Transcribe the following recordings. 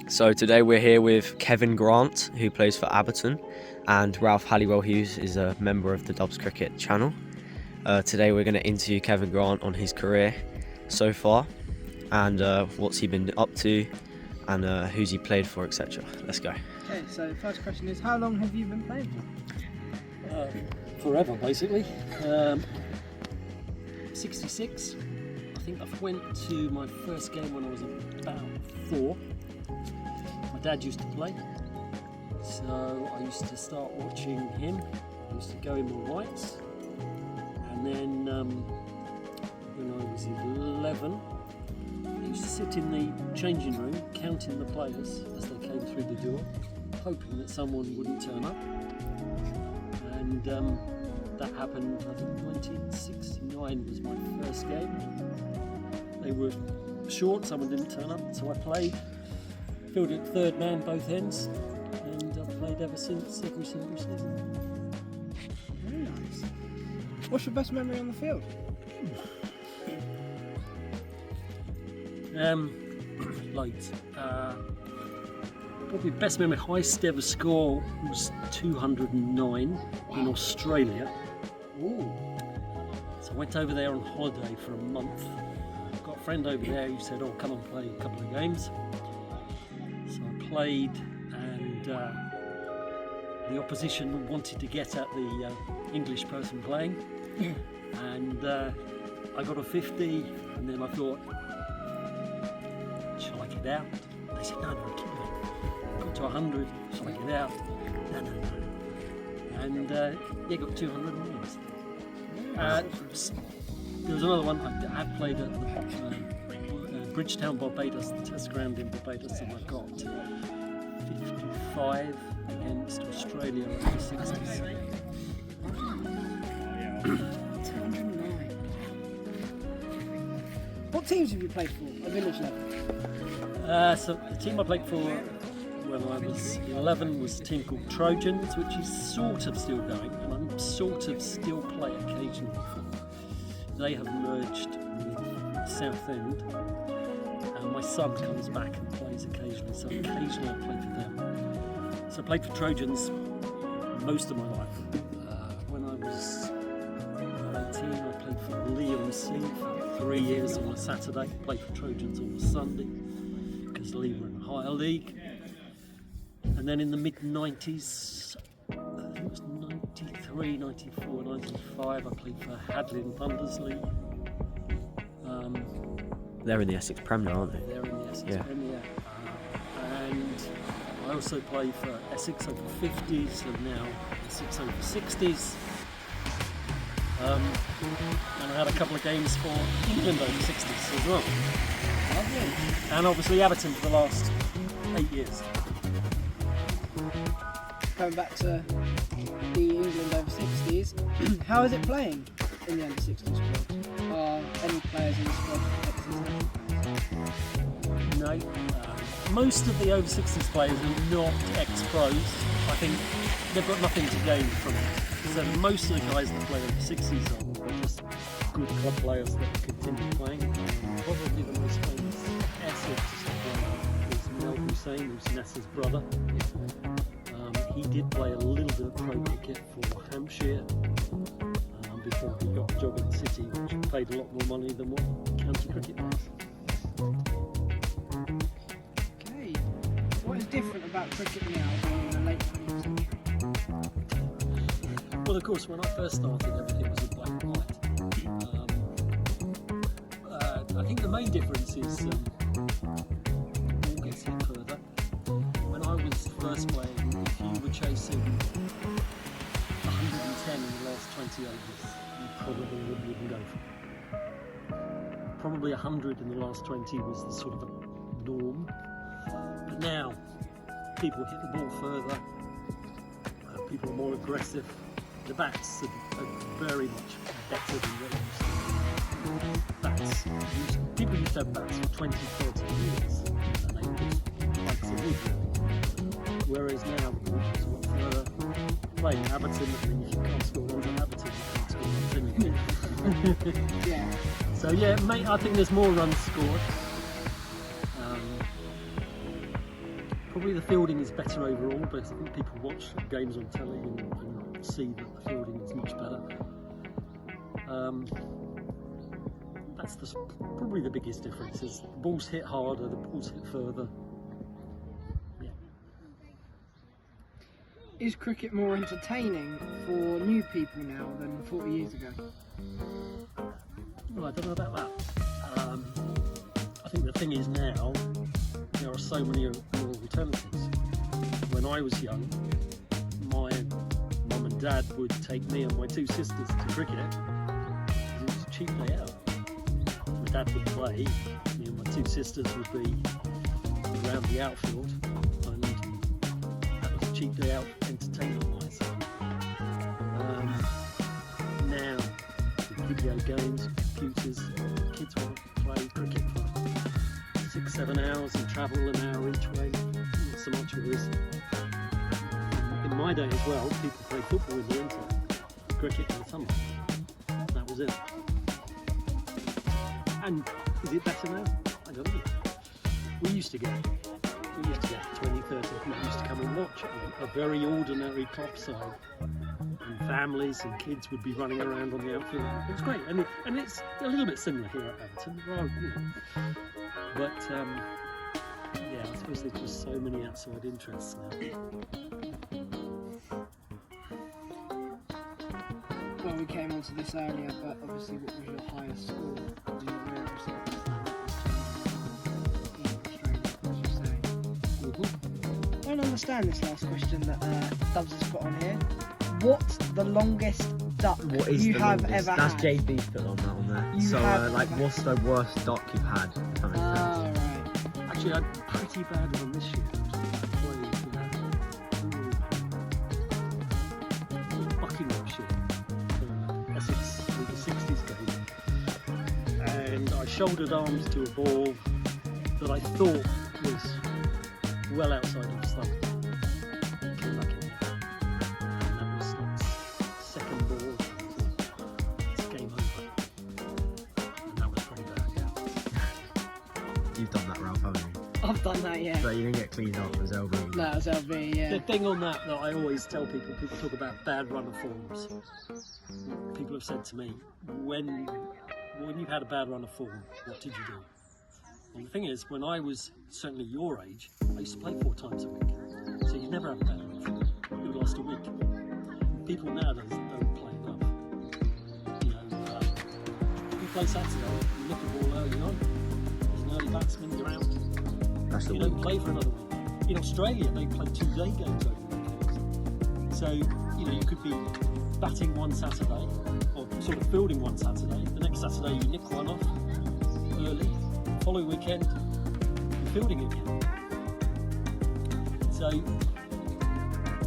So today we're here with Kevin Grant, who plays for Abberton, and Ralph Halliwell-Hughes is a member of the Dobbs Cricket channel. Today we're going to interview Kevin Grant on his career so far, and what's he been up to, and who's he played for, etc. Let's go. Okay, so first question is, how long have you been playing for? Forever, basically. 66. I think I went to my first game when I was about 4. My dad used to play, so I used to start watching him. I used to go in my whites, and then when I was 11, I used to sit in the changing room counting the players as they came through the door, hoping that someone wouldn't turn up. And that happened, I think 1969 was my first game. They were short, someone didn't turn up, so I played, filled it third man both ends, and I've played ever since, every single season. Very nice. What's your best memory on the field? Loads. Probably best memory, highest ever score was 209 in Australia. Ooh. So I went over there on holiday for a month. Got a friend over there who said, "Oh, come and play a couple of games." So I played, and the opposition wanted to get at the English person playing, and I got a 50, and then I thought, shall I get out? They said, no, keep going. Got to 100, shall I get out? No. And yeah, got 200 minutes. There was another one, I had played at Bridgetown, Barbados, the test ground in Barbados, and I got 55 against Australia over 60s. 209. What teams have you played for at village level? So the team I played for when I was 11 was a team called Trojans, which is sort of still going, and I'm sort of still play occasionally for. They have merged with Southend, and my son comes back and plays occasionally, so occasionally I play for them. So I played for Trojans most of my life. When I was 18, I played for Leon C for 3 years on a Saturday, played for Trojans on a Sunday, because Lee were in a higher league. And then in the mid-90s, I think it was 93, 94, 95, I played for Hadley and Thunders League. They're in the Essex Prem now, aren't they? They're in the Essex Prem, yeah. And I also played for Essex over 50s and now Essex over 60s. And I had a couple of games for England over 60s as well. Lovely. And obviously Abberton for the last 8 years. Going back to the England over 60s, how is it playing in the under 60s squad? Are any players in the squad ex-internationals? No. Most of the over 60s players are not ex-pros. I think they've got nothing to gain from it. So most of the guys that play over 60s are just good club players that continue playing. Probably the most famous Essex is Mel Hussein, who's Nasser's brother. He did play a little bit of pro cricket for Hampshire before he got a job in the city, which paid a lot more money than what county cricket does. Okay. What is different about cricket now than in the late 20th century? Well, of course, when I first started, everything was in black and white. I think the main difference is the ball gets hit further. When I was first playing, if you were chasing 110 in the last 20 overs, you probably wouldn't go for it. Probably 100 in the last 20 was the sort of a norm. But now, people hit the ball further, people are more aggressive. The bats are very much better than they used to be. People used to have bats for 20, 30 years, and they just like some wood. Whereas now the ball is a lot further. Playing Abberton, I mean, if you can't score runs at Abberton, you can't score runs anywhere. Yeah. So yeah, mate, I think there's more runs scored. Probably the fielding is better overall, but I think people watch games on telly and see that the fielding is much better. That's probably the biggest difference, is the balls hit harder, the balls hit further. Yeah. Is cricket more entertaining for new people now than 40 years ago? Well, I don't know about that. I think the thing is now, there are so many more alternatives. When I was young, my mum and dad would take me and my two sisters to cricket because it was a cheap day out. My dad would play, me and my two sisters would be around the outfield, and that was a cheap day out entertainment-wise. Now, with video games, computers, kids want to play cricket for 6-7 hours and travel an hour each way. Not so much of this. In my day as well, people played football in the winter, cricket in the summer. That was it. And is it better now? I don't know. We used to get 20, 30 people used to come and watch a very ordinary club side. And families and kids would be running around on the outfield. It was great, and it's a little bit similar here at Everton. Well, you know. But yeah, I suppose there's just so many outside interests now. Well, we came onto this earlier, but obviously, what was your highest score in your career results? In Australia, as you say. I don't understand this last question that Dubs has put on here. What's the longest duck you have ever That's had? JB's put on that on there. You So, have like, ever what's the worst duck you've had? If that makes sense. right. Actually, I had a pretty bad one this year. Buckinghamshire, Essex Under-60s game, and I shouldered arms to a ball that I thought was well outside of the stump. Came back in, and that was like second ball. It's game over, and that was pretty bad. Yeah. You've done that, Ralph, haven't you? I've done that, yeah. But you didn't get cleaned up as LB. No, it's LB, yeah. The thing on that I always tell people talk about bad run of forms. People have said to me, when you've had a bad run of form, what did you do? Well, the thing is, when I was certainly your age, I used to play 4 times a week. So you never have a bad run of form. It would last a week. People nowadays don't play enough. You know, you play Saturday, you nick a ball early on, there's an early batsman, you're out. That's the You don't week. play for another week. In Australia, they play 2-day games over weekends. So, you know, you could be batting one Saturday, or sort of fielding one Saturday. The next Saturday, you nick one off early. Following weekend, you're fielding again. So,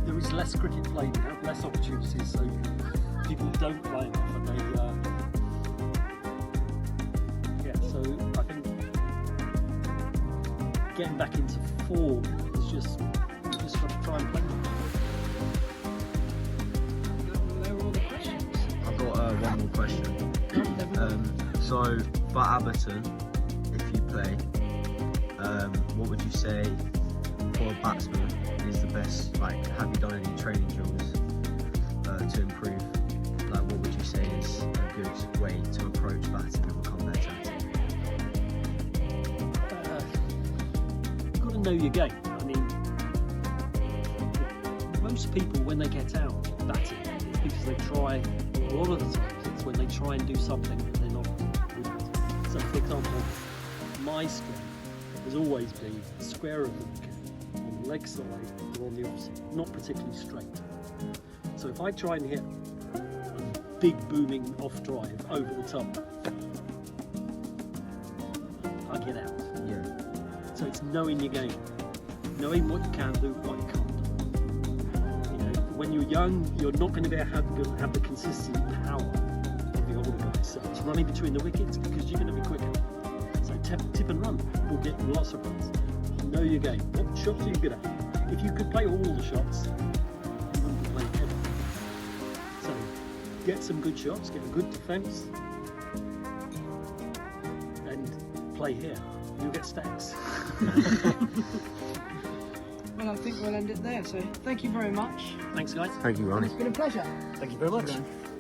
there is less cricket played now, less opportunities. So, people don't play enough, and they, yeah. So, I think getting back into form is just got to try and play them. They were all the questions. I've got one more question. So, for Everton, if you play, what would you say for a batsman is the best? Like, have you done any training drills to improve? Like, what would you say is a good way to approach batting and become better at it? You've got to know your game. I mean, most people when they get out batting, it's because they try. A lot of the times, it's when they try and do something that they're not good at. So, for example, my strength has always been the square of the wicket on the leg side or on the offside, not particularly straight. So, if I try and hit a big booming off drive over the top, I get out. Yeah. So it's knowing your game, knowing what you can do, what you can't do. You know, when you're young, you're not going to be able to have the consistent power of the older guys. So it's running between the wickets because you're going to be quicker. So tip and run will get you lots of runs. Know your game. What shots are you good at? If you could play all the shots, you wouldn't be playing ever. So get some good shots, get a good defence, and play here. You'll get stacks. And I think we'll end it there. So thank you very much. Thanks, guys. Thank you, Ronnie. It's been a pleasure. Thank you very much. Well done.